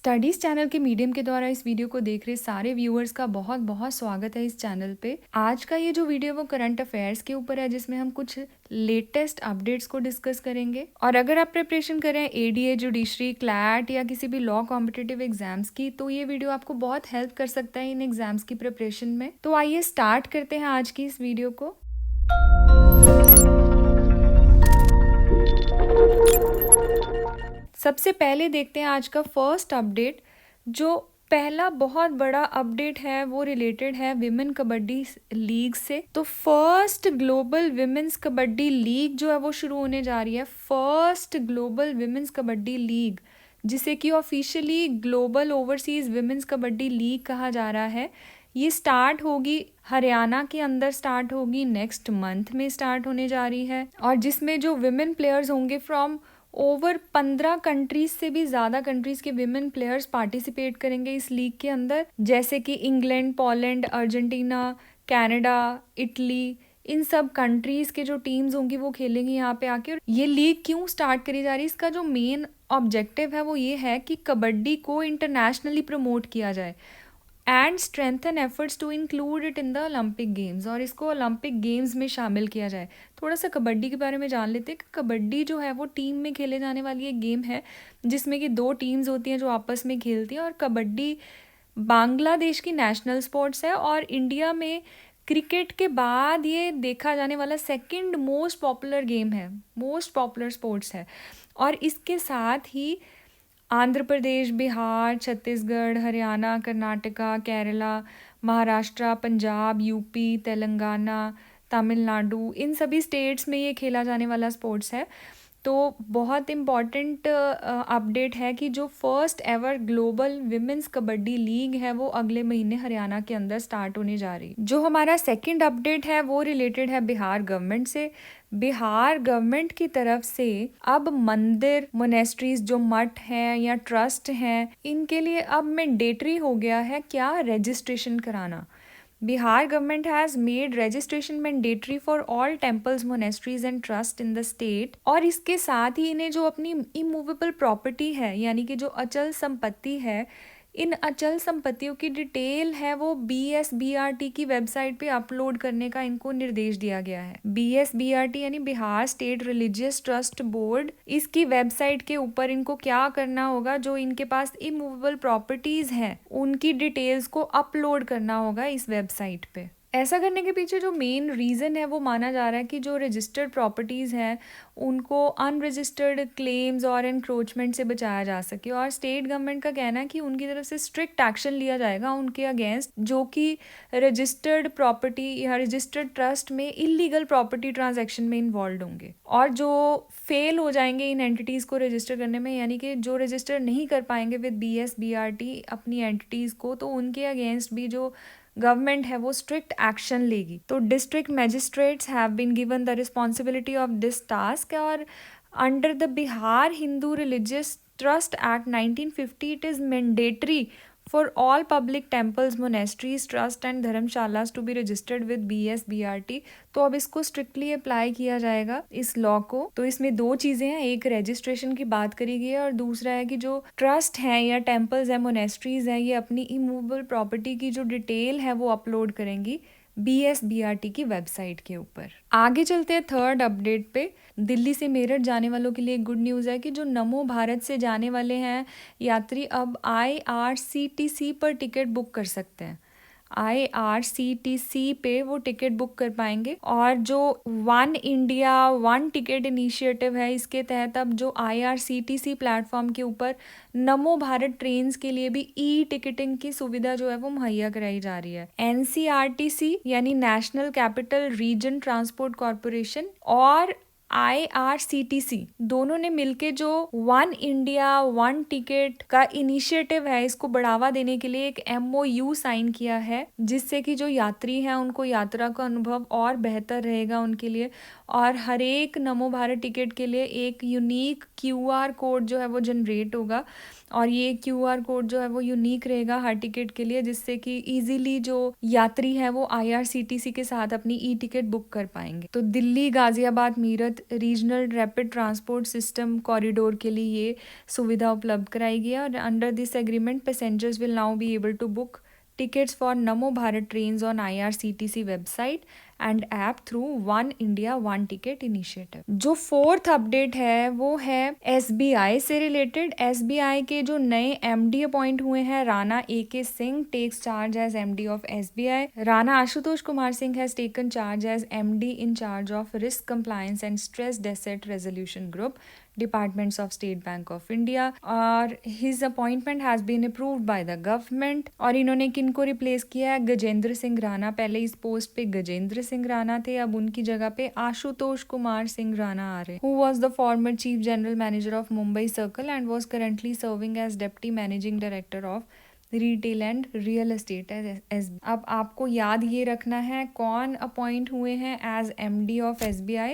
Studies channel के medium के द्वारा इस वीडियो को देख रहे सारे व्यूअर्स का बहुत बहुत स्वागत है इस चैनल पे। आज का ये जो वीडियो वो करंट अफेयर्स के ऊपर है, जिसमें हम कुछ लेटेस्ट अपडेट्स को डिस्कस करेंगे। और अगर आप प्रिपरेशन कर रहे हैं एडीए, जुडिशरी, क्लैट या किसी भी लॉ कॉम्पिटिटिव एग्जाम्स की, तो ये वीडियो आपको बहुत हेल्प कर सकता है इन एग्जाम्स की प्रिपरेशन में। तो आइए स्टार्ट करते हैं आज की इस वीडियो को। सबसे पहले देखते हैं आज का फर्स्ट अपडेट। जो पहला बहुत बड़ा अपडेट है वो रिलेटेड है विमेन कबड्डी लीग से। तो first global women's kabaddi league जो है वो शुरू होने जा रही है। First global women's kabaddi league, जिसे कि officially global overseas women's kabaddi league कहा जा रहा है, ये स्टार्ट होगी हरियाणा के अंदर, स्टार्ट होगी नेक्स्ट मंथ में स्टार्ट होने जा रही है। और जिसमें जो विमेन प्लेयर्स होंगे फ्रॉम ओवर 15 कंट्रीज से भी ज़्यादा कंट्रीज के विमेन प्लेयर्स पार्टिसिपेट करेंगे इस लीग के अंदर, जैसे कि England, Poland, Argentina, Canada, Italy, इन सब कंट्रीज के जो टीम्स होंगी वो खेलेंगी यहाँ पे आके। और ये लीग क्यों स्टार्ट करी जा रही है, इसका जो मेन ऑब्जेक्टिव है वो ये है कि कबड्डी को इंटरनेशनली प्रमोट किया जाए and strengthen efforts to include it in the Olympic games, और इसको ओलंपिक गेम्स में शामिल किया जाए। थोड़ा सा कबड्डी के बारे में जान लेते हैं कि कबड्डी जो है वो टीम में खेले जाने वाली एक गेम है, जिसमें कि 2 टीम्स होती हैं जो आपस में खेलती हैं। और कबड्डी बांग्लादेश की नेशनल स्पोर्ट्स है और इंडिया में क्रिकेट के बाद ये देखा जाने वाला सेकंड मोस्ट पॉपुलर गेम है, मोस्ट पॉपुलर स्पोर्ट्स है। और इसके साथ ही आंध्र प्रदेश, बिहार, छत्तीसगढ़, हरियाणा, कर्नाटका, केरला, महाराष्ट्र, पंजाब, यूपी, तेलंगाना, तमिलनाडु, इन सभी स्टेट्स में ये खेला जाने वाला स्पोर्ट्स है। तो बहुत इम्पॉर्टेंट अपडेट है कि जो first ever global women's kabaddi league है वो अगले महीने हरियाणा के अंदर स्टार्ट होने जा रही है। जो हमारा सेकंड अपडेट है वो रिलेटेड है बिहार गवर्नमेंट से। बिहार गवर्नमेंट की तरफ से अब मंदिर, मोनेस्ट्रीज, जो मठ हैं या ट्रस्ट हैं, इनके लिए अब मैंडेटरी हो गया है क्या, रजिस्ट्रेशन कराना। Bihar government has made registration mandatory for all temples, monasteries and trust in the state। और इसके साथ ही इन्हें जो अपनी immovable property है, यानी कि जो अचल संपत्ति है, इन अचल संपत्तियों की डिटेल है वो BSBRT की वेबसाइट पे अपलोड करने का इनको निर्देश दिया गया है। BSBRT यानी Bihar state religious trust board, इसकी वेबसाइट के ऊपर इनको क्या करना होगा, जो इनके पास इमूवेबल प्रॉपर्टीज हैं उनकी डिटेल्स को अपलोड करना होगा इस वेबसाइट पे। ऐसा करने के पीछे जो मेन रीज़न है वो माना जा रहा है कि जो रजिस्टर्ड प्रॉपर्टीज़ हैं उनको अनरजिस्टर्ड क्लेम्स और एनक्रोचमेंट से बचाया जा सके। और स्टेट गवर्नमेंट का कहना है कि उनकी तरफ से स्ट्रिक्ट एक्शन लिया जाएगा उनके अगेंस्ट जो कि रजिस्टर्ड प्रॉपर्टी या रजिस्टर्ड ट्रस्ट में इलीगल प्रॉपर्टी ट्रांजैक्शन में इन्वॉल्व होंगे। और जो फेल हो जाएंगे इन एंटिटीज़ को रजिस्टर करने में, यानी कि जो रजिस्टर नहीं कर पाएंगे विद BSBRT अपनी एंटिटीज़ को, तो उनके अगेंस्ट भी जो गवर्नमेंट है वो स्ट्रिक्ट एक्शन लेगी। तो district magistrates have been given the responsibility of this task. और under the Bihar Hindu religious trust act 1950 it is mandatory for all public temples, monasteries, trust and dharamshalas to be registered with BSBRT। तो अब इसको strictly apply किया जाएगा इस law को। तो इसमें 2 चीज़ें हैं, एक रजिस्ट्रेशन की बात करी गई है और दूसरा है कि जो ट्रस्ट हैं या टेम्पल्स हैं, मोनेस्ट्रीज हैं, ये अपनी इमूवेबल प्रॉपर्टी की जो डिटेल है वो अपलोड करेंगी BSBRT की वेबसाइट के ऊपर। आगे चलते हैं थर्ड अपडेट पे। दिल्ली से मेरठ जाने वालों के लिए गुड न्यूज़ है कि जो नमो भारत से जाने वाले हैं यात्री अब IRCTC पर टिकट बुक कर सकते हैं। IRCTC पे वो टिकट बुक कर पाएंगे। और जो one India one ticket initiative है, इसके तहत अब जो IRCTC प्लेटफॉर्म के ऊपर नमो भारत ट्रेन्स के लिए भी टिकटिंग की सुविधा जो है वो मुहैया कराई जा रही है। NCRTC यानी national capital region transport corporation और IRCTC दोनों ने मिलके जो वन इंडिया वन टिकट का इनिशिएटिव है, इसको बढ़ावा देने के लिए एक MOU साइन किया है, जिससे कि जो यात्री हैं उनको यात्रा का अनुभव और बेहतर रहेगा उनके लिए। और हर एक नमो भारत टिकट के लिए एक यूनिक QR कोड जो है वो जनरेट होगा। और ये QR कोड जो है वो यूनिक रहेगा हर टिकट के लिए, जिससे कि इजीली जो यात्री है वो IRCTC के साथ अपनी टिकट बुक कर पाएंगे। तो Delhi, Ghaziabad, Meerut, Bharat regional rapid transport system corridor के लिए ये सुविधा उपलब्ध कराई गई है। और under this agreement passengers will now be able to book tickets for Namo Bharat trains on IRCTC website and app through one India one ticket initiative. जो फोर्थ अपडेट है वो है SBI से रिलेटेड। SBI के जो नए MD appoint हुए हैं, Rana AK Singh takes charge as MD of SBI। Rana Ashutosh Kumar Singh has taken charge as MD in charge of risk compliance and stressed asset resolution group, departments of State Bank of India. और his appointment has been approved by the government. और इन्होंने किनको replace किया है? गजेंद्र सिंह राणा। पहले इस post पे गजेंद्र सिंह राणा थे, अब उनकी जगह पे आशुतोष कुमार सिंह राणा आ रहे, who was the former chief general manager of Mumbai circle and was currently serving as deputy managing director of retail and real estate age. अब आपको याद ये रखना है कौन अपॉइंट हुए हैं as MD of SBI,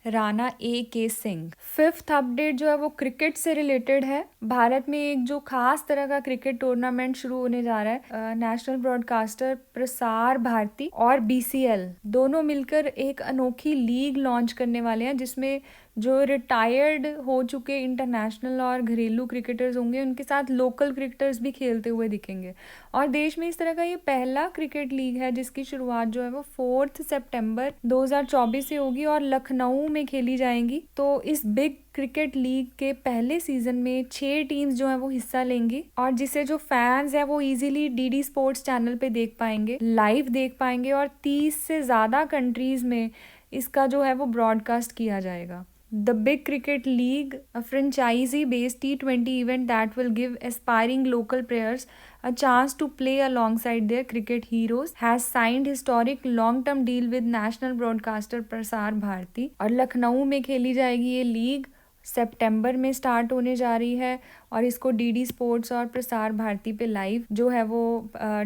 Rana AK Singh. Fifth update जो है वो क्रिकेट से रिलेटेड है। भारत में एक जो खास तरह का क्रिकेट टूर्नामेंट शुरू होने जा रहा है। नेशनल ब्रॉडकास्टर प्रसार भारती और BCL दोनों मिलकर एक अनोखी लीग लॉन्च करने वाले हैं, जिसमें जो रिटायर्ड हो चुके इंटरनेशनल और घरेलू क्रिकेटर्स होंगे उनके साथ लोकल क्रिकेटर्स भी खेलते हुए दिखेंगे। और देश में इस तरह का ये पहला क्रिकेट लीग है जिसकी शुरुआत जो है वो 4 सितंबर 2024 से होगी और लखनऊ में खेली जाएंगी। तो इस बिग क्रिकेट लीग के पहले सीजन में 6 टीम्स जो है वो हिस्सा लेंगी और जिसे जो फैंस है वो इजीली DD स्पोर्ट्स चैनल पे देख पाएंगे, लाइव देख पाएंगे। और 30 से ज़्यादा कंट्रीज में इसका जो है वो ब्रॉडकास्ट किया जाएगा। The Big Cricket League, a franchisee-based T20 event that will give aspiring local players a chance to play alongside their cricket heroes, has signed historic long-term deal with national broadcaster Prasar Bharati. और लखनऊ में खेली जाएगी ये league, सितंबर में start होने जा रही है और इसको DD स्पोर्ट्स और प्रसार भारती पे लाइव जो है वो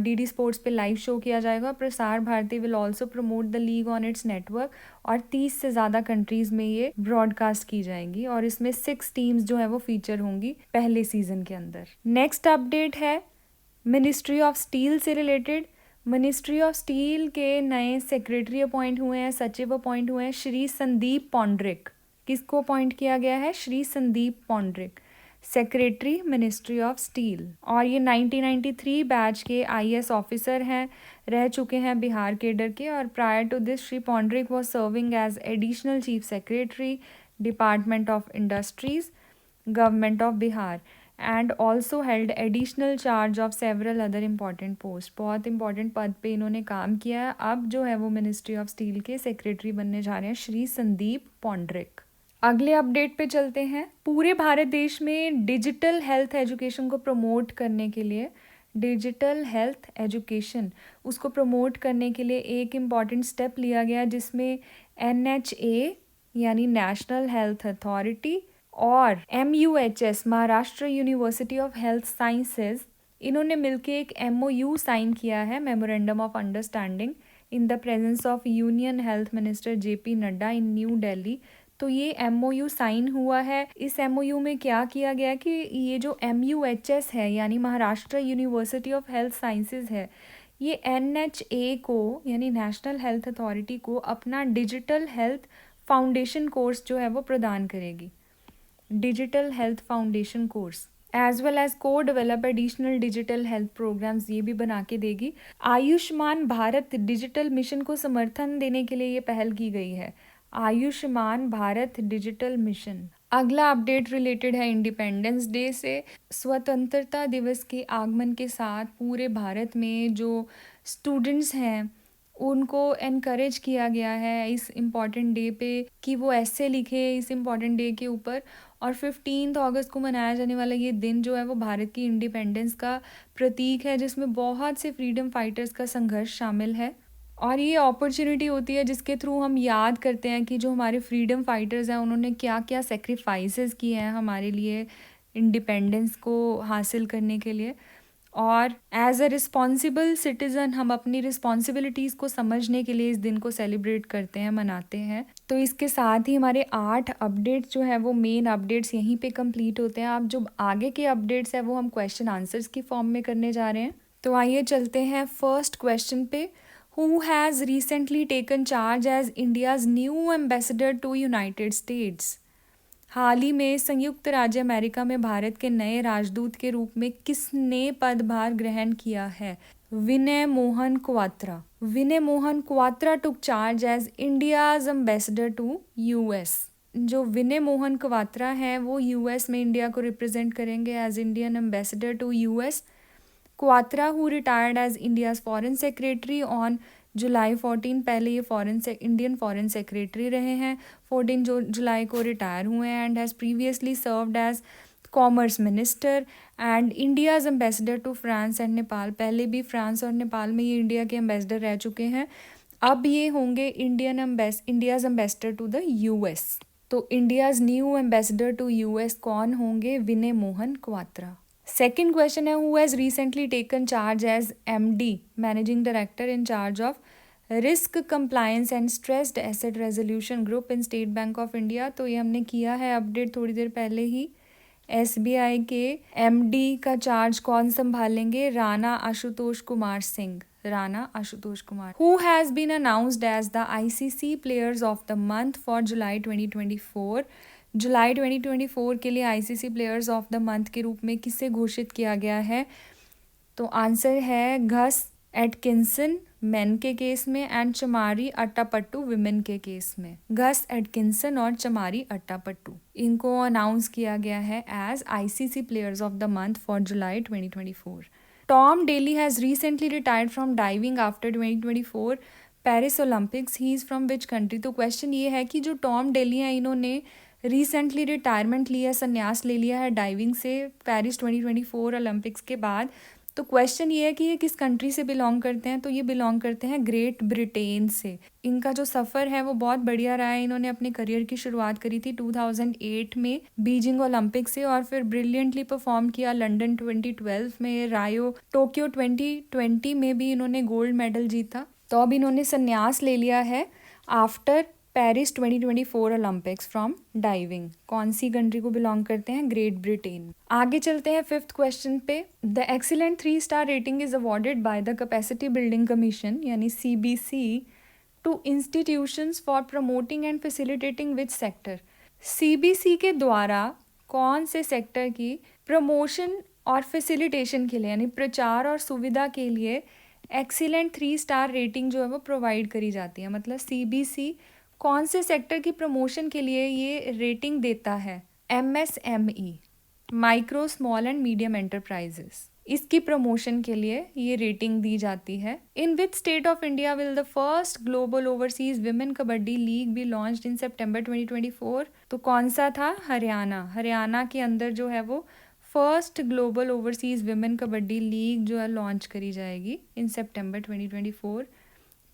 DD स्पोर्ट्स पे लाइव शो किया जाएगा। Prasar Bharati will also promote the league on its network और 30 से ज़्यादा कंट्रीज़ में ये ब्रॉडकास्ट की जाएंगी और इसमें 6 टीम्स जो है वो फीचर होंगी पहले सीजन के अंदर। नेक्स्ट अपडेट है मिनिस्ट्री ऑफ स्टील से रिलेटेड। मिनिस्ट्री ऑफ स्टील के नए सेक्रेटरी अपॉइंट हुए हैं, सचिव अपॉइंट हुए हैं श्री संदीप पौंड्रिक। किसको अपॉइंट किया गया है? Shri Sandeep Poundrik, secretary ministry of steel. और ये 1993 बैच के IAS ऑफिसर हैं, रह चुके हैं बिहार केडर के। और prior to this Shri Poundrik was serving as additional chief secretary, department of industries, government of Bihar and also held additional charge of several other important post. बहुत इंपॉर्टेंट पद पे इन्होंने काम किया है। अब जो है वो मिनिस्ट्री ऑफ स्टील के सेक्रेटरी बनने जा रहे हैं श्री संदीप पौंड्रिक। अगले अपडेट पे चलते हैं। पूरे भारत देश में डिजिटल हेल्थ एजुकेशन को प्रमोट करने के लिए, डिजिटल हेल्थ एजुकेशन उसको प्रमोट करने के लिए एक इम्पॉर्टेंट स्टेप लिया गया जिसमें NHA यानी नेशनल हेल्थ अथॉरिटी और MUHS Maharashtra university of health sciences इन्होंने मिलकर एक MOU साइन किया है, memorandum of understanding, in the presence of union health minister JP Nadda in new Delhi. तो ये MOU साइन हुआ है। इस MOU में क्या किया गया कि ये जो MUHS है यानी Maharashtra university of health sciences है, ये NHA को यानी नेशनल हेल्थ अथॉरिटी को अपना डिजिटल हेल्थ फाउंडेशन कोर्स जो है वो प्रदान करेगी, digital health foundation course, as well as को develop additional digital health programmes ये भी बना के देगी। आयुष्मान भारत डिजिटल मिशन को समर्थन देने के लिए ये पहल की गई है, आयुष्मान भारत डिजिटल मिशन। अगला अपडेट रिलेटेड है इंडिपेंडेंस डे से। स्वतंत्रता दिवस के आगमन के साथ पूरे भारत में जो स्टूडेंट्स हैं उनको एनकरेज किया गया है इस इम्पॉर्टेंट डे पे कि वो ऐसे लिखे इस इम्पॉर्टेंट डे के ऊपर। और 15 अगस्त को मनाया जाने वाला ये दिन जो है वो भारत की इंडिपेंडेंस का प्रतीक है, जिसमें बहुत से फ्रीडम फाइटर्स का संघर्ष शामिल है। और ये अपॉर्चुनिटी होती है जिसके थ्रू हम याद करते हैं कि जो हमारे फ्रीडम फाइटर्स हैं उन्होंने क्या क्या सेक्रीफाइसेस किए हैं हमारे लिए इंडिपेंडेंस को हासिल करने के लिए। और एज अ रिस्पॉन्सिबल सिटीज़न हम अपनी रिस्पॉन्सिबिलिटीज़ को समझने के लिए इस दिन को सेलिब्रेट करते हैं, मनाते हैं। तो इसके साथ ही हमारे 8 अपडेट्स जो है वो मेन अपडेट्स यहीं पे कंप्लीट होते हैं। अब जो आगे के अपडेट्स हैं वो हम क्वेश्चन आंसर्स की फॉर्म में करने जा रहे हैं। तो आइए चलते हैं फर्स्ट क्वेश्चन पे। Who has recently taken charge as India's new ambassador to United States? हाल ही में संयुक्त राज्य अमेरिका में भारत के नए राजदूत के रूप में किसने पदभार ग्रहण किया है? Vinay Mohan Kwatra. Vinay Mohan Kwatra took charge as India's ambassador to US. जो विनय मोहन क्वात्रा हैं वो यूएस में इंडिया को रिप्रेजेंट करेंगे as Indian ambassador to US. Kwatra who retired as India's foreign secretary on July 14. पहले ये इंडियन फॉरेन सेक्रेटरी रहे हैं, 14 जुलाई को रिटायर हुए हैं and has previously served as commerce minister and India's ambassador to France and Nepal. पहले भी फ्रांस और नेपाल में ये इंडिया के एम्बेसडर रह चुके हैं. अब ये होंगे India's ambassador to the US. तो India's new ambassador to US कौन होंगे? विनय मोहन क्वात्रा. सेकेंड क्वेश्चन है, who has recently taken charge as MD managing director in charge of risk compliance and stressed asset resolution group in State Bank of India. तो ये हमने किया है update थोड़ी देर पहले ही. एसबीआई के एमडी का चार्ज कौन संभालेंगे? Rana Ashutosh Kumar Singh. Rana Ashutosh Kumar. Who has been announced as the ICC players of the month for July 2024. जुलाई 2024 के लिए ICC players of the month के रूप में किसे घोषित किया गया है? तो आंसर है घस एटकिंसन मेन के केस में एंड चमारी अट्टापट्टू विमेन के केस में. घस एटकिंसन और चमारी अट्टापट्टू इनको अनाउंस किया गया है as ICC players of the month for July 2024. Tom Daley has recently retired from diving after 2024 Paris Olympics. He is from which country? तो क्वेश्चन ये है कि जो टॉम डेली हैं इन्होंने रिसेंटली रिटायरमेंट लिया, संन्यास ले लिया है डाइविंग से पेरिस 2024 ओलंपिक्स के बाद. तो क्वेश्चन ये है कि ये किस कंट्री से बिलोंग करते हैं? तो ये बिलोंग करते हैं ग्रेट ब्रिटेन से. इनका जो सफ़र है वो बहुत बढ़िया रहा है. इन्होंने अपने करियर की शुरुआत करी थी 2008 में बीजिंग ओलंपिक से और फिर ब्रिलियंटली परफॉर्म किया लंदन 2012 में, टोक्यो 2020 में भी इन्होंने गोल्ड मेडल जीता. तो अब इन्होंने संन्यास ले लिया है after Paris 2024 olympics from diving. कौन सी कंट्री को बिलोंग करते हैं? Great Britain. आगे चलते हैं फिफ्थ क्वेश्चन पे. The excellent three star rating is awarded by the capacity building commission यानी CBC to institutions for promoting and facilitating which sector. CBC के द्वारा कौन से सेक्टर की प्रमोशन और फैसिलिटेशन के लिए यानी प्रचार और सुविधा के लिए एक्सीलेंट 3-स्टार रेटिंग जो है वो प्रोवाइड करी जाती है? मतलब सीबीसी कौन से सेक्टर की प्रमोशन के लिए ये रेटिंग देता है? MSME, micro small and medium enterprises. इसकी प्रमोशन के लिए ये रेटिंग दी जाती है. In which state of India will the first global overseas women kabaddi league be launched in September 2024. तो कौन सा था? हरियाणा. हरियाणा के अंदर जो है वो first global overseas women kabaddi league जो है लॉन्च करी जाएगी इन सितंबर 2024.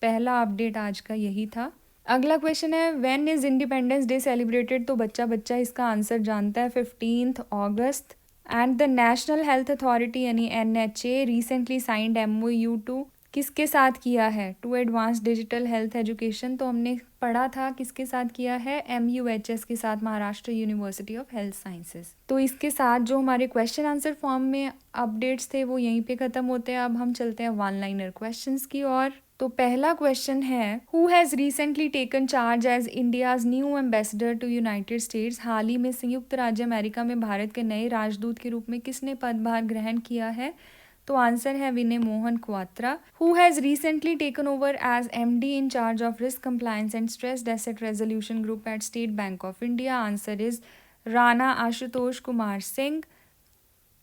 पहला अपडेट आज का यही था. अगला क्वेश्चन है, when is independence day celebrated? तो बच्चा इसका आंसर जानता है, 15 अगस्त. And the national health authority यानी NHA recently signed MoU to किसके साथ किया है? To advance digital health education. तो हमने पढ़ा था किसके साथ किया है? MUHS के साथ, Maharashtra university of health sciences. तो इसके साथ जो हमारे क्वेश्चन आंसर फॉर्म में अपडेट्स थे वो यहीं पे ख़त्म होते हैं. अब हम चलते हैं वन लाइनर क्वेश्चंस की ओर. तो पहला क्वेश्चन है, who has recently taken charge as India's new ambassador to United States. हाल ही में संयुक्त राज्य अमेरिका में भारत के नए राजदूत के रूप में किसने पदभार ग्रहण किया है? तो आंसर है Vinay Mohan Kwatra. Who has recently taken over as MD in charge of risk compliance and stressed asset resolution group at State Bank of India. Answer is Rana Ashutosh Kumar Singh.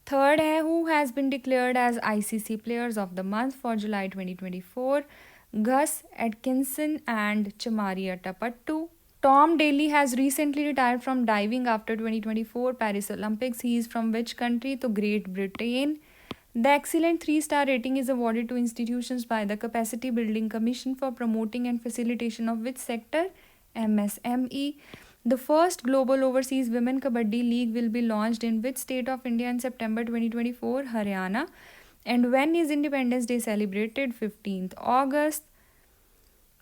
Third है, who has been declared as ICC players of the month for July 2024. Gus Atkinson and Chamari Attappattu. Tom Daley has recently retired from diving after 2024 Paris Olympics. He is from which country? तो Great Britain. The excellent 3-star rating is awarded to institutions by the Capacity Building Commission for promoting and facilitation of which sector? MSME. The first global overseas women kabaddi league will be launched in which state of India in September 2024? Haryana. And when is Independence Day celebrated? 15th August.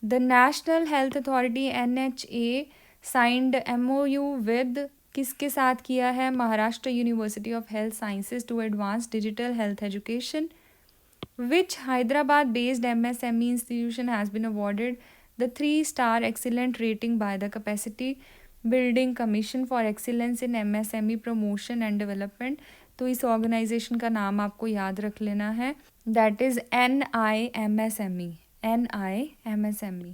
The National Health Authority NHA signed MOU with किसके साथ किया है? Maharashtra university of health sciences to advance digital health education. Which Hyderabad based MSME institution has been awarded the 3-star excellent rating by the Capacity Building Commission for Excellence in MSME Promotion and Development? तो इस organisation का नाम आपको याद रख लेना है, that is NIMSME। NIMSME।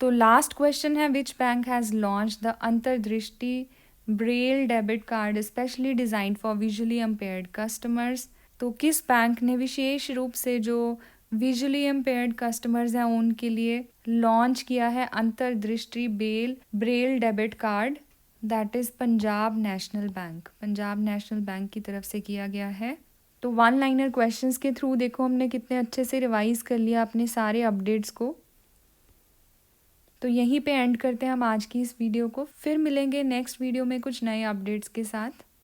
तो लास्ट क्वेश्चन है, which bank has launch the Antardrishti Braille debit card specially designed for visually impaired customers? तो किस बैंक ने विशेष रूप से जो विजुअली इम्पेयर्ड कस्टमर्स हैं उनके लिए लॉन्च किया है अंतर्दृष्टि Braille debit card? That is Punjab national bank. Punjab national bank की तरफ से किया गया है। तो 1-लाइनर क्वेश्चंस के थ्रू देखो हमने कितने अच्छे से रिवाइज कर लिया अपने सारे अपडेट्स को। तो यहीं पे एंड करते हैं हम आज की इस वीडियो को, फिर मिलेंगे नेक्स्ट वीडियो में कुछ नए अपडेट्स के साथ।